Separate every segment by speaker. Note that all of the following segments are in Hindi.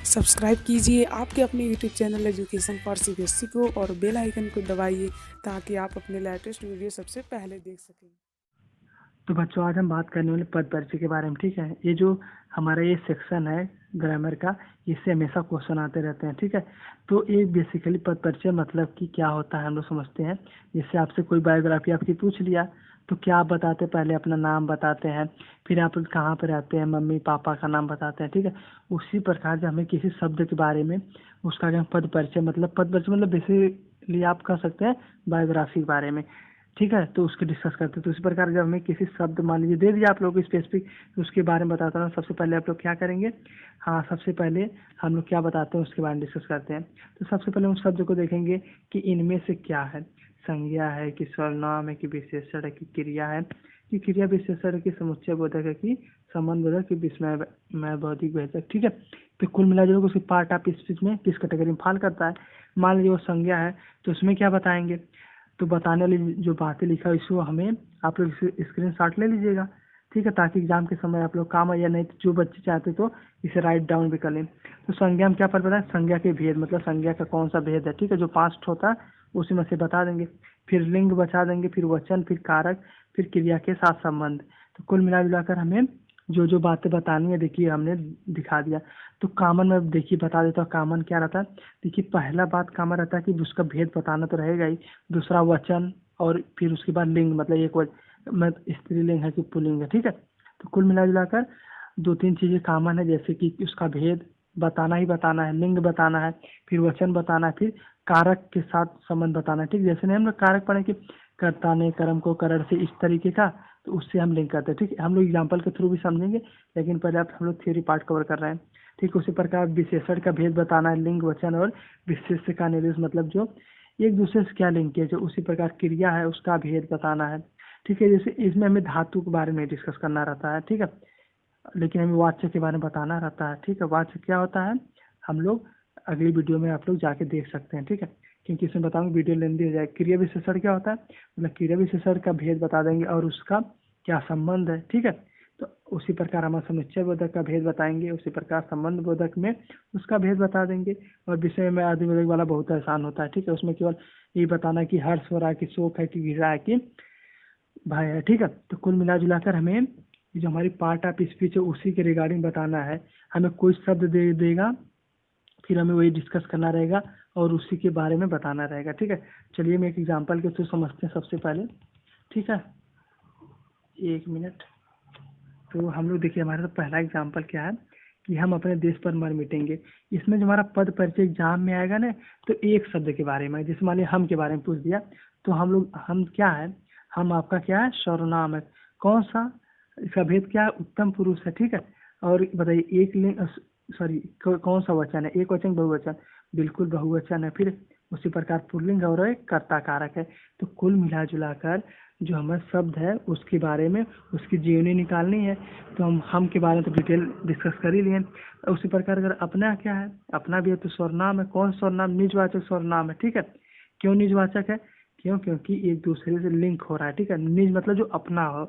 Speaker 1: सब्सक्राइब कीजिए आपके अपने YouTube channel education for CBSE को और बेल आइकन को दबाइए ताकि आप अपने लेटेस्ट वीडियो सबसे पहले देख सकें।
Speaker 2: तो बच्चों आज हम बात करने वाले पद परिचय के बारे में। ठीक है, ये जो हमारा ये सेक्शन है ग्रामर का, इससे हमेशा क्वेश्चन आते रहते हैं। ठीक है, तो ये बेसिकली पद परिचय मतलब कि क्या होता है हम लोग समझते हैं। जैसे आपसे कोई बायोग्राफी आपकी पूछ लिया तो क्या आप बताते हैं, पहले अपना नाम बताते हैं, फिर आप कहाँ पे रहते हैं, मम्मी पापा का नाम बताते हैं। ठीक है, उसी प्रकार से हमें किसी शब्द के बारे में उसका क्या पद परिचय मतलब बेसिकली आप कह सकते हैं बायोग्राफी के बारे में। ठीक है, तो उसकी डिस्कस करते हैं। तो इसी प्रकार जब हमें किसी शब्द मान लीजिए दे दिया आप लोग को स्पेसिफिक, तो उसके बारे में बताता हूँ। सबसे पहले आप लोग क्या करेंगे, हाँ सबसे पहले हम लोग क्या बताते हैं उसके बारे में डिस्कस करते हैं। तो सबसे पहले उस शब्द को देखेंगे कि इनमें से क्या है, संज्ञा है कि सर्वनाम है कि विशेषण है कि क्रिया है, कि क्रिया विशेषण की समुच्चय बोधक है कि संबंध बोधक की विस्मय बौद्धिक भेदक। ठीक है, तो कुल मिला जो उसकी पार्ट ऑफ स्पीच में किस कैटेगरी में फॉल करता है। मान लीजिए वो संज्ञा है तो उसमें क्या बताएंगे, तो बताने वाली जो बातें लिखा है इसको हमें आप लोग स्क्रीन शॉट ले लीजिएगा। ठीक है, ताकि एग्जाम के समय आप लोग काम आए, या नहीं तो जो बच्चे चाहते तो इसे राइट डाउन भी कर लें। तो संज्ञा में क्या पर बताए, संज्ञा के भेद मतलब संज्ञा का कौन सा भेद है। ठीक है, जो 5 होता है उसी में से बता देंगे। फिर लिंग बता देंगे, फिर वचन, फिर कारक, फिर क्रिया के साथ संबंध। तो कुल मिला जुलाकर हमें जो जो बातें बतानी है देखिए हमने दिखा दिया। तो कॉमन में देखिए बता देता हूँ कॉमन क्या रहता है। देखिए पहला बात कॉमन रहता है कि उसका भेद बताना तो रहेगा ही। दूसरा वचन, और फिर उसके बाद लिंग मतलब एक मतलब स्त्रीलिंग है कि पुल्लिंग है। ठीक है, तो कुल मिला जुलाकर 2-3 चीजें कॉमन है, जैसे कि उसका भेद बताना ही बताना है, लिंग बताना है, फिर वचन बताना है, फिर कारक के साथ संबंध बताना है। ठीक, जैसे नहीं हम लोग कारक पढ़े कि कर्ता ने कर्म को करण से इस तरीके का, तो उससे हम लिंक करते हैं। ठीक है, हम लोग एग्जाम्पल के थ्रू भी समझेंगे, लेकिन पहले आप हम लोग थ्योरी पार्ट कवर कर रहे हैं। ठीक, उसी प्रकार विशेषण का भेद बताना है, लिंग वचन और विशेष का निर्देश मतलब जो एक दूसरे से क्या लिंक है, जो उसी प्रकार क्रिया है उसका भेद बताना है। ठीक है, जैसे इसमें हमें धातु के बारे में डिस्कस करना रहता है। ठीक है, लेकिन हमें वाच्य के बारे में बताना रहता है। ठीक है, वाच्य क्या होता है हम लोग अगली वीडियो में आप लोग जाके देख सकते हैं। ठीक है, क्योंकि इसमें बताऊंगा वीडियो लेंदी हो जाए। क्रिया विशेषण क्या होता है, मतलब क्रिया विशेषण का भेद बता देंगे और उसका क्या संबंध है। ठीक है, तो उसी प्रकार हम समुच्चय बोधक का भेद बताएंगे, उसी प्रकार संबंध बोधक में उसका भेद बता देंगे। और विषय में आदि बोधक वाला बहुत आसान होता है। ठीक है, उसमें केवल ये बताना कि हर्ष हो रहा है कि शोक है कि गिरा है कि भाई है। ठीक है, तो कुल मिला जुलाकर हमें ये जो हमारी पार्ट ऑफ स्पीच है उसी के रिगार्डिंग बताना है। हमें कोई शब्द दे देगा, फिर हमें वही डिस्कस करना रहेगा और उसी के बारे में बताना रहेगा। ठीक है, चलिए मैं एक एग्जांपल के थ्रू समझते हैं सबसे पहले। ठीक है, 1 मिनट। तो हम लोग देखिए हमारा तो पहला एग्जांपल क्या है कि हम अपने देश पर मर मिटेंगे। इसमें जो हमारा पद परिचय एग्जाम में आएगा ना, तो एक शब्द के बारे में, जैसे मान लिया हम के बारे में पूछ दिया, तो हम लोग हम क्या है, हम आपका क्या है सर्वनाम है। कौन सा, इसका भेद क्या है, उत्तम पुरुष है। ठीक है, और बताइए एक लिंग सॉरी कौन सा वचन है, एक वचन बहुवचन, बिल्कुल बहुवचन है। फिर उसी प्रकार पुल्लिंग और एक कर्ता कारक है। तो कुल मिला जुलाकर जो हमारा शब्द है उसके बारे में उसकी जीवनी निकालनी है। तो हम के बारे में तो डिटेल डिस्कस कर ही लिए। उसी प्रकार अगर अपना क्या है, अपना भी है तो सर्वनाम है। कौन सर्वनाम, निजवाचक सर्वनाम है। ठीक है, क्यों निजवाचक है, क्योंकि एक दूसरे से लिंक हो रहा है। ठीक है, निज मतलब जो अपना हो।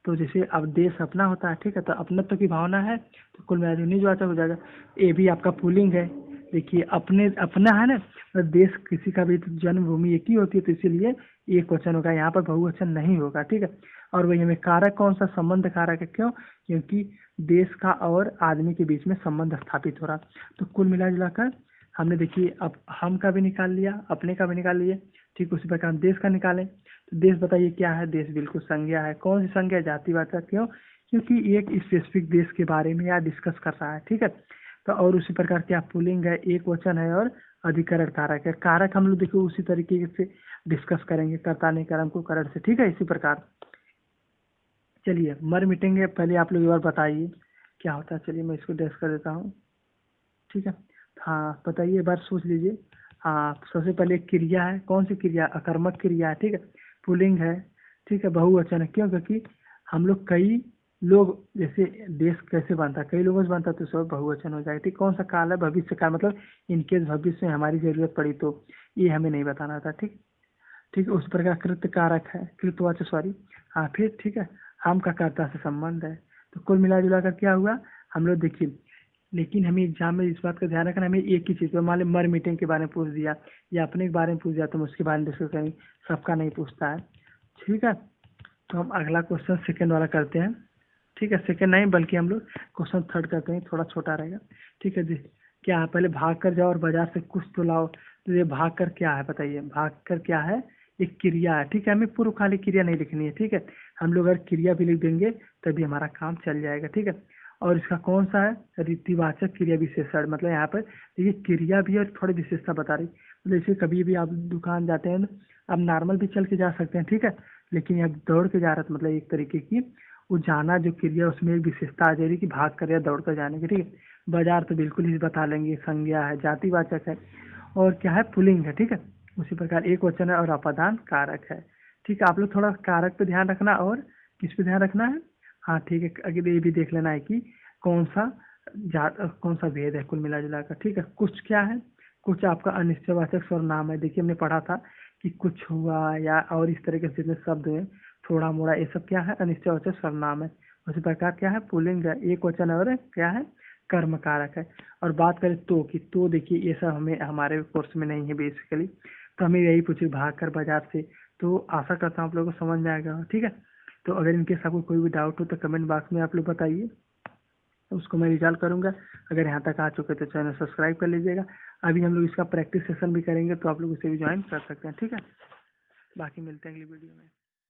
Speaker 2: तो जैसे अब देश अपना होता है, ठीक है, तो अपनत्व की भावना है, तो कुल मिला जो निजवाचक हो जाएगा। ये भी आपका पुलिंग है। देखिए अपने अपना है ना, तो देश किसी का भी तो जन्मभूमि एक ही होती है, तो इसीलिए एक वचन होगा, यहाँ पर बहुवचन नहीं होगा। ठीक है, और वही हमें कारक कौन सा, संबंध कारक है। क्यों, क्योंकि देश का और आदमी के बीच में संबंध स्थापित हो रहा। तो कुल मिला जुलाकर हमने देखिए अब हम का भी निकाल लिया, अपने का भी निकाल लिए। ठीक उसी प्रकार हम देश का निकालें, तो देश बताइए क्या है, देश बिल्कुल संज्ञा है। कौन सी संज्ञा, जातिवाचक। क्यों, क्योंकि एक स्पेसिफिक देश के बारे में यहाँ डिस्कस कर रहा है। ठीक है, तो और उसी प्रकार क्या पुल्लिंग है, एक वचन है और अधिकरण कारक है। कारक हम लोग देखो उसी तरीके से डिस्कस करेंगे, कर्ता ने कर्म को करण से। ठीक है, इसी प्रकार चलिए मर मिटेंगे पहले आप लोग एक बार बताइए क्या होता है। चलिए मैं इसको डेस्क कर देता हूँ। ठीक है, हाँ बताइए, एक बार सोच लीजिए। हाँ सबसे पहले क्रिया है, कौन सी क्रिया, अकर्मक क्रिया है। ठीक है, पुल्लिंग है। ठीक है, बहुवचन है। क्यों, क्योंकि हम लोग कई लोग, जैसे देश कैसे बनता है, कई लोगों से बनता है, तो सब बहुवचन हो जाएगा। ठीक, कौन सा काल है, भविष्य काल, मतलब इनकेस भविष्य में हमारी जरूरत पड़ी तो ये हमें नहीं बताना था। ठीक, ठीक उस प्रकार कृत कारक है, कृतवाचक सॉरी। हाँ फिर ठीक है, हम का कर्ता से संबंध है। तो कुल मिला जुला कर क्या हुआ, हम लोग देखिए लेकिन हमें एग्जाम में इस बात का ध्यान रखना, हमें एक ही चीज़ पर, मान लो मर मीटिंग के बारे में पूछ दिया या अपने के बारे में पूछ दिया तो हम उसके बारे में डिस्कस करेंगे, सबका नहीं पूछता है। ठीक है, तो हम अगला क्वेश्चन सेकंड वाला करते हैं। ठीक है, सेकंड नहीं बल्कि हम लोग क्वेश्चन थर्ड करते हैं, थोड़ा छोटा रहेगा। ठीक है जी, क्या है, पहले भाग कर जाओ और बाजार से कुछ तो लाओ। तो ये भाग कर क्या है बताइए, भाग कर क्या है, एक क्रिया है। ठीक है, हमें पूर्व खाली क्रिया नहीं लिखनी है। ठीक है, हम लोग अगर क्रिया भी लिख देंगे तभी हमारा काम चल जाएगा। ठीक है, और इसका कौन सा है, रीतिवाचक क्रिया विशेषण, मतलब यहाँ पर ये क्रिया भी और थोड़ी विशेषता बता रही। मतलब जैसे कभी भी आप दुकान जाते हैं ना, आप नॉर्मल भी चल के जा सकते हैं। ठीक है, लेकिन अब दौड़ के जा रहा था, मतलब एक तरीके की वो जाना जो क्रिया, उसमें एक विशेषता आ जाएगी कि भाग कर या दौड़ कर जाने की। ठीक है, बाजार तो बिल्कुल ही बता लेंगे, संज्ञा है, जातिवाचक है, और क्या है, पुल्लिंग है। ठीक है, उसी प्रकार एक वचन है और अपादान कारक है। ठीक है, आप लोग थोड़ा कारक पे ध्यान रखना और किस पे ध्यान रखना है। हाँ ठीक है, अगर ये भी देख लेना है कि कौन सा कौन सा भेद है कुल मिला जुला कर। ठीक है, कुछ क्या है, कुछ आपका अनिश्चयवाचक सर्वनाम है। देखिए हमने पढ़ा था कि कुछ हुआ या और इस तरह के जितने शब्द हैं, थोड़ा मोड़ा, ये सब क्या है, अनिश्चयवाचक सर्वनाम है। उसी प्रकार क्या है, पुल्लिंग है, एक वचन है और क्या है, कर्म कारक है। और बात करें तो की, तो देखिए ये सब हमें हमारे कोर्स में नहीं है बेसिकली, तो हमें यही पूछे भाग कर बाजार से। तो आशा करता हूँ आप लोगों को समझ में आएगा। ठीक है, तो अगर इनके आपको कोई भी डाउट हो तो कमेंट बॉक्स में आप लोग बताइए, तो उसको मैं रिजॉल्व करूंगा। अगर यहाँ तक आ चुके तो चैनल सब्सक्राइब कर लीजिएगा। अभी हम लोग इसका प्रैक्टिस सेशन भी करेंगे, तो आप लोग उसे भी ज्वाइन कर सकते हैं। ठीक है, बाकी मिलते हैं अगली वीडियो में।